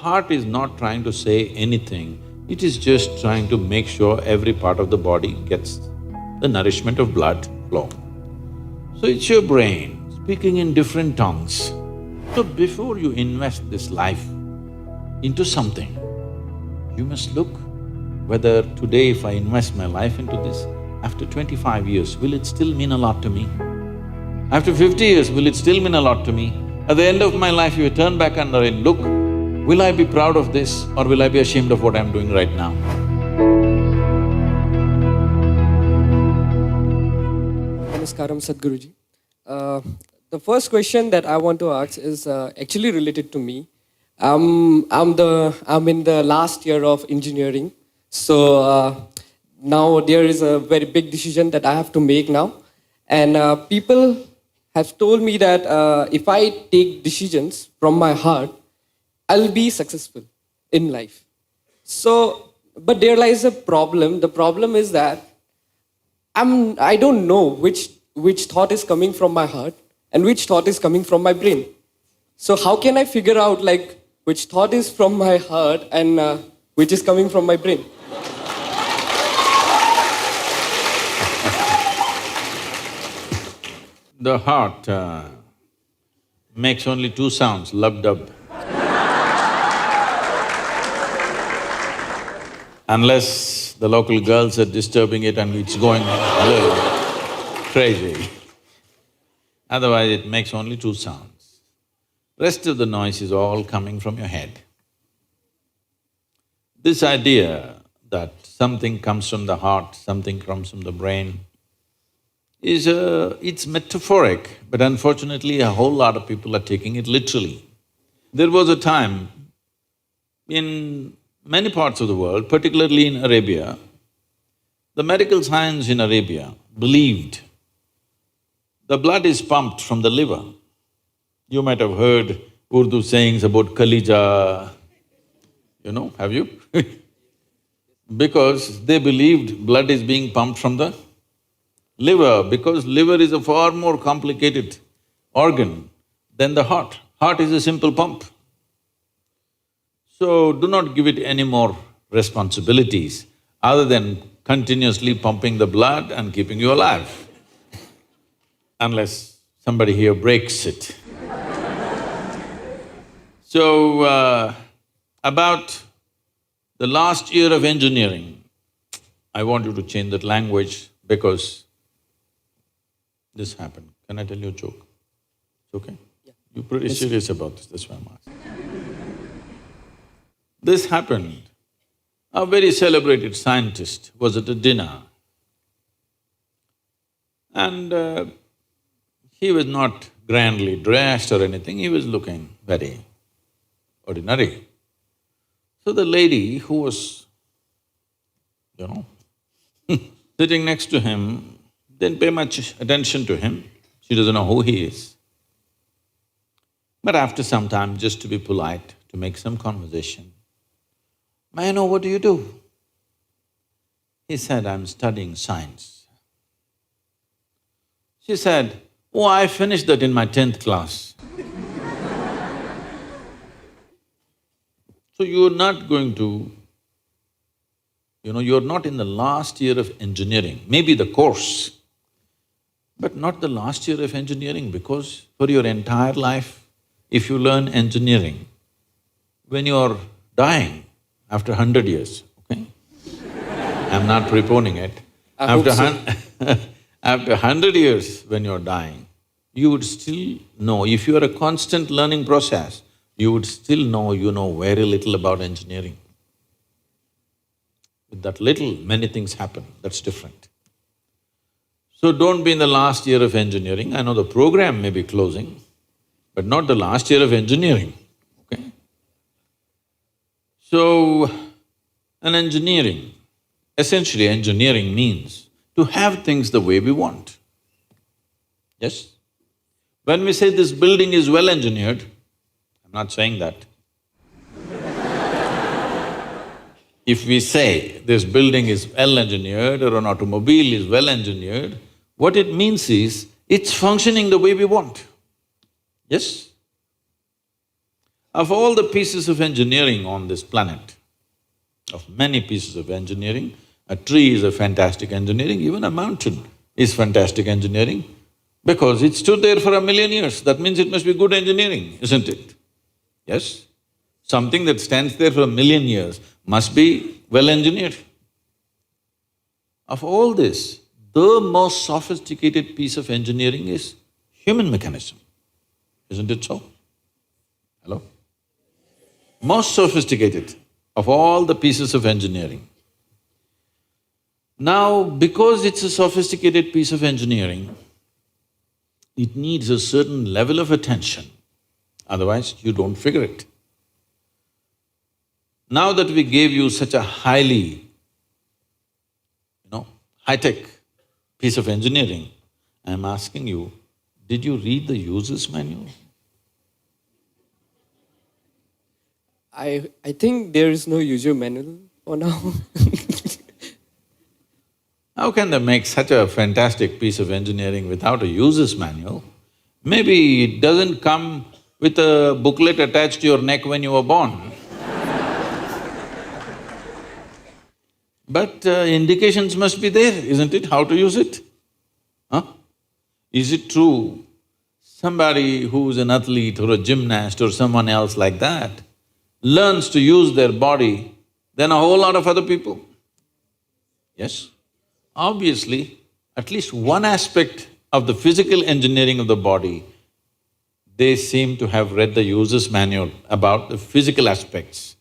Heart is not trying to say anything, it is just trying to make sure every part of the body gets the nourishment of blood flow. So it's your brain speaking in different tongues. So before you invest this life into something, you must look whether today if I invest my life into this, after 25 years, will it still mean a lot to me? After 50 years, will it still mean a lot to me? At the end of my life, if you turn back and look, will I be proud of this or will I be ashamed of what I'm doing right now? Namaskaram, Sadhguruji. The first question that I want to ask is actually related to me. I'm in the last year of engineering, so now there is a very big decision that I have to make now, and people have told me that if I take decisions from my heart, I'll be successful in life. So, but there lies a problem. The problem is that I don't know which thought is coming from my heart and which thought is coming from my brain. So how can I figure out which thought is from my heart and which is coming from my brain? The heart makes only two sounds, lub-dub. Unless the local girls are disturbing it and it's going a little crazy. Otherwise it makes only two sounds. Rest of the noise is all coming from your head. This idea that something comes from the heart, something comes from the brain, it's metaphoric, but unfortunately a whole lot of people are taking it literally. There was a time in many parts of the world, particularly in Arabia, the medical science in Arabia believed the blood is pumped from the liver. You might have heard Urdu sayings about Kalija, have you? Because they believed blood is being pumped from the liver, because liver is a far more complicated organ than the heart. Heart is a simple pump. So do not give it any more responsibilities other than continuously pumping the blood and keeping you alive, unless somebody here breaks it. So, about the last year of engineering, I want you to change that language because this happened. Can I tell you a joke? It's okay? Yeah. You're pretty serious about this, that's why I'm asking. This happened. A very celebrated scientist was at a dinner and he was not grandly dressed or anything, he was looking very ordinary. So the lady who was, sitting next to him didn't pay much attention to him, she doesn't know who he is. But after some time, just to be polite, to make some conversation, "May I know what do you do?" He said, "I'm studying science." She said, "Oh, I finished that in my 10th class." So you're not going to, you're not in the last year of engineering, maybe the course, but not the last year of engineering, because for your entire life, if you learn engineering, when you're dying, after 100 years, okay? I'm not preponing it. After 100 years when you're dying, you would still know, if you're a constant learning process, you would still know you know very little about engineering. With that little, many things happen, that's different. So don't be in the last year of engineering. I know the program may be closing, but not the last year of engineering, okay? So, essentially engineering means to have things the way we want. Yes? When we say this building is well engineered, I'm not saying that. If we say this building is well engineered or an automobile is well engineered, what it means is it's functioning the way we want. Yes? Of all the pieces of engineering on this planet, of many pieces of engineering, a tree is a fantastic engineering, even a mountain is fantastic engineering because it stood there for 1,000,000 years. That means it must be good engineering, isn't it? Yes? Something that stands there for 1,000,000 years must be well engineered. Of all this, the most sophisticated piece of engineering is human mechanism, isn't it so? Hello? Most sophisticated of all the pieces of engineering. Now, because it's a sophisticated piece of engineering, it needs a certain level of attention, otherwise you don't figure it. Now that we gave you such a highly, high-tech piece of engineering, I'm asking you, did you read the user's manual? I think there is no user manual for now. How can they make such a fantastic piece of engineering without a user's manual? Maybe it doesn't come with a booklet attached to your neck when you were born. But indications must be there, isn't it, how to use it? Huh? Is it true somebody who's an athlete or a gymnast or someone else like that learns to use their body than a whole lot of other people? Yes? Obviously, at least one aspect of the physical engineering of the body, they seem to have read the user's manual about the physical aspects.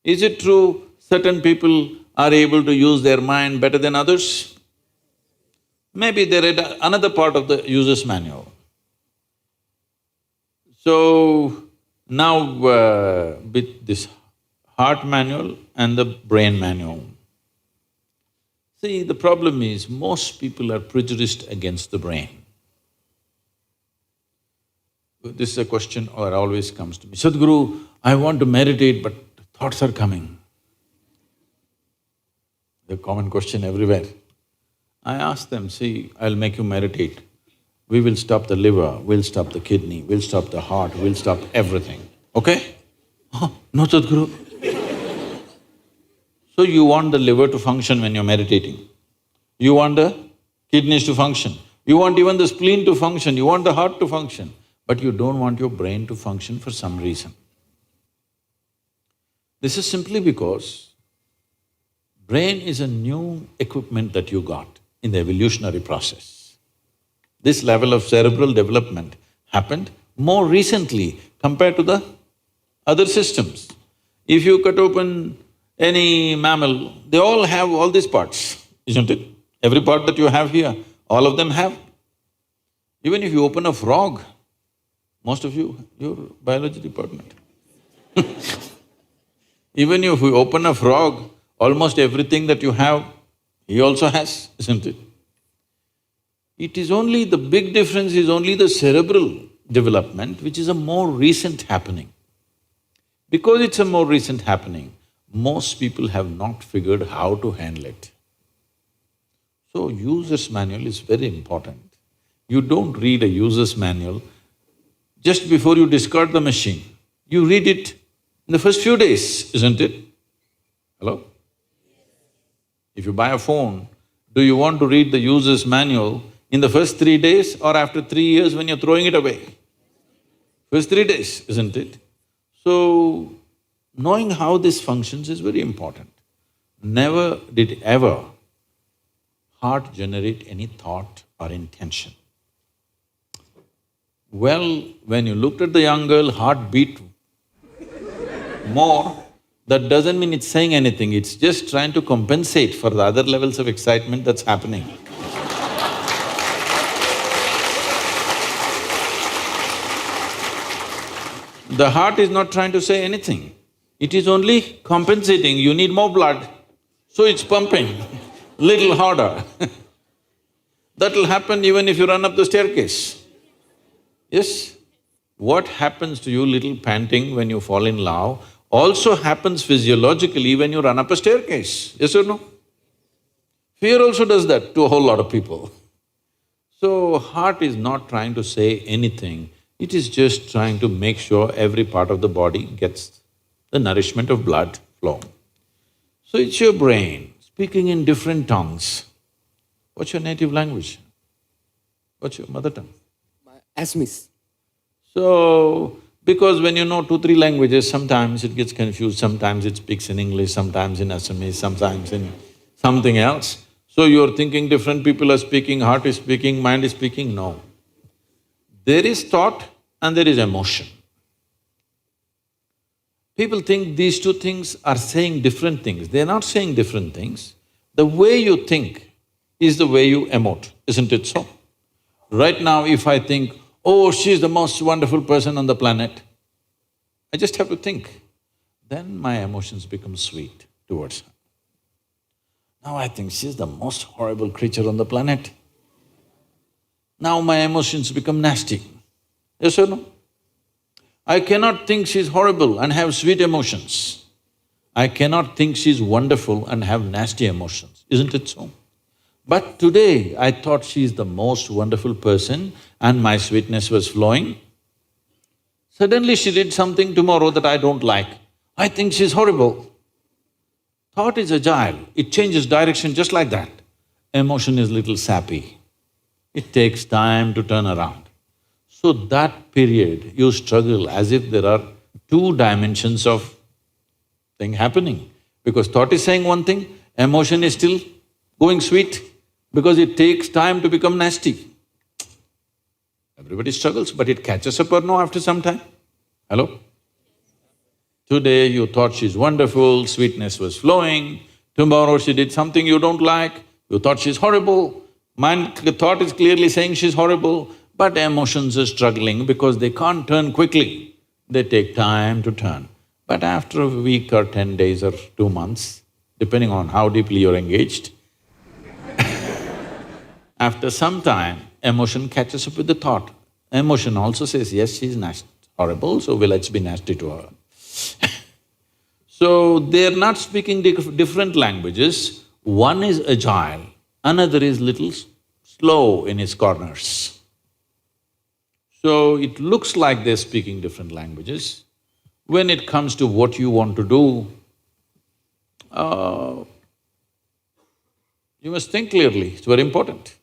Is it true certain people are able to use their mind better than others? Maybe they read another part of the user's manual. So, now with this heart manual and the brain manual, see, the problem is most people are prejudiced against the brain. This is a question that always comes to me, Sadhguru, I want to meditate but thoughts are coming. The common question everywhere. I ask them, see, I'll make you meditate. We will stop the liver, we'll stop the kidney, we'll stop the heart, we'll stop everything, okay? Oh, no, Sadhguru. So you want the liver to function when you're meditating. You want the kidneys to function. You want even the spleen to function, you want the heart to function, but you don't want your brain to function for some reason. This is simply because brain is a new equipment that you got in the evolutionary process. This level of cerebral development happened more recently compared to the other systems. If you cut open any mammal, they all have all these parts, isn't it? Every part that you have here, all of them have. Even if you open a frog, most of you, your biology department. Even if you open a frog, almost everything that you have, he also has, isn't it? It is only… the big difference is only the cerebral development, which is a more recent happening. Because it's a more recent happening, most people have not figured how to handle it. So, user's manual is very important. You don't read a user's manual just before you discard the machine. You read it in the first few days, isn't it? Hello? If you buy a phone, do you want to read the user's manual in the first 3 days or after 3 years when you're throwing it away? First 3 days, isn't it? So, knowing how this functions is very important. Never did ever heart generate any thought or intention. Well, when you looked at the young girl, heart beat more, that doesn't mean it's saying anything, it's just trying to compensate for the other levels of excitement that's happening. The heart is not trying to say anything, it is only compensating, you need more blood, so it's pumping little harder. That'll happen even if you run up the staircase. Yes? What happens to you little panting when you fall in love also happens physiologically when you run up a staircase, yes or no? Fear also does that to a whole lot of people. So, heart is not trying to say anything, It is just trying to make sure every part of the body gets the nourishment of blood flow. So it's your brain speaking in different tongues. What's your native language? What's your mother tongue? Assamese. So, because when you know 2, 3 languages, sometimes it gets confused, sometimes it speaks in English, sometimes in Assamese, sometimes in something else. So you're thinking different people are speaking, heart is speaking, mind is speaking, no. There is thought and there is emotion. People think these two things are saying different things. They're not saying different things. The way you think is the way you emote, isn't it so? Right now, if I think, oh, she's the most wonderful person on the planet, I just have to think. Then my emotions become sweet towards her. Now I think she's the most horrible creature on the planet. Now my emotions become nasty. Yes or no? I cannot think she's horrible and have sweet emotions. I cannot think she's wonderful and have nasty emotions, isn't it so? But today, I thought she's the most wonderful person and my sweetness was flowing. Suddenly she did something tomorrow that I don't like. I think she's horrible. Thought is agile, it changes direction just like that. Emotion is little sappy. It takes time to turn around. So that period, you struggle as if there are 2 dimensions of thing happening. Because thought is saying one thing, emotion is still going sweet, because it takes time to become nasty. Everybody struggles, but it catches up or no after some time? Hello? Today you thought she's wonderful, sweetness was flowing, tomorrow she did something you don't like, you thought she's horrible, the thought is clearly saying she's horrible, but emotions are struggling because they can't turn quickly, they take time to turn. But after a week or 10 days or 2 months, depending on how deeply you're engaged, after some time, emotion catches up with the thought. Emotion also says, yes, she's horrible, so let's be nasty to her. So, they're not speaking different languages, one is agile, another is little slow in his corners. So, it looks like they're speaking different languages. When it comes to what you want to do, you must think clearly, it's very important.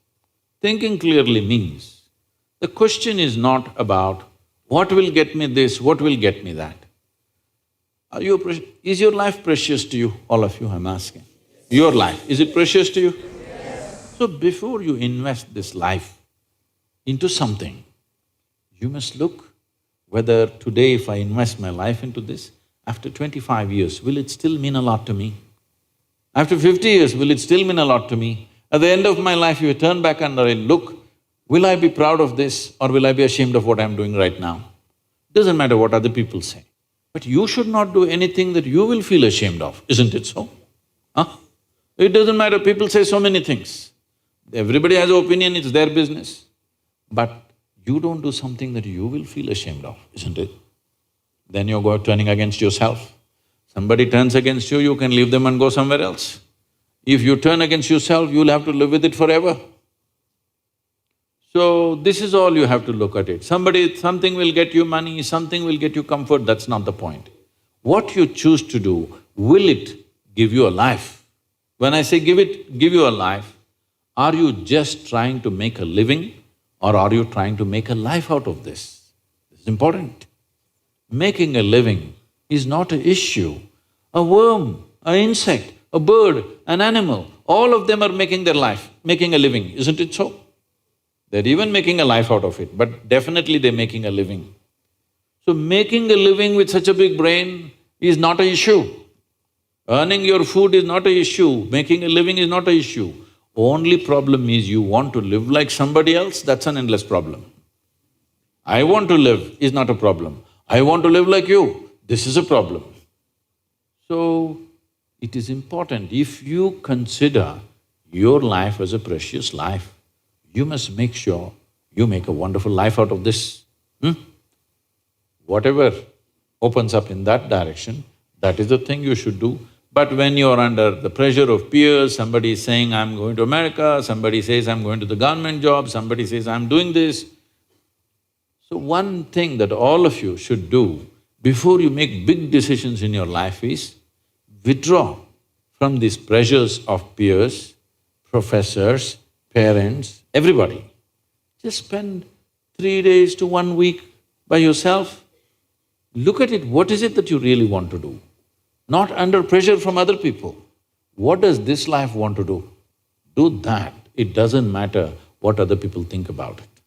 Thinking clearly means, the question is not about what will get me this, what will get me that. Is your life precious to you? All of you, I'm asking. Your life, is it precious to you? Yes. So before you invest this life into something, you must look whether today if I invest my life into this, after 25 years, will it still mean a lot to me? After 50 years, will it still mean a lot to me? At the end of my life, if you turn back and I look, will I be proud of this or will I be ashamed of what I'm doing right now? Doesn't matter what other people say. But you should not do anything that you will feel ashamed of, isn't it so? Huh? It doesn't matter, people say so many things. Everybody has an opinion, it's their business. But you don't do something that you will feel ashamed of, isn't it? Then you're turning against yourself. Somebody turns against you, you can leave them and go somewhere else. If you turn against yourself, you'll have to live with it forever. So, this is all you have to look at it. Something will get you money, something will get you comfort, that's not the point. What you choose to do, will it give you a life? When I say give you a life, are you just trying to make a living or are you trying to make a life out of this? This is important. Making a living is not an issue. A worm, an insect, a bird, an animal, all of them are making their life, making a living, isn't it so? They're even making a life out of it, but definitely they're making a living. So making a living with such a big brain is not an issue. Earning your food is not an issue, making a living is not an issue. Only problem is you want to live like somebody else, that's an endless problem. I want to live is not a problem. I want to live like you, this is a problem. So, it is important, if you consider your life as a precious life, you must make sure you make a wonderful life out of this. Whatever opens up in that direction, that is the thing you should do. But when you're under the pressure of peers, somebody is saying, I'm going to America, somebody says, I'm going to the government job, somebody says, I'm doing this. So one thing that all of you should do before you make big decisions in your life is withdraw from these pressures of peers, professors, parents, everybody. Just spend 3 days to 1 week by yourself. Look at it, what is it that you really want to do? Not under pressure from other people. What does this life want to do? Do that. It doesn't matter what other people think about it.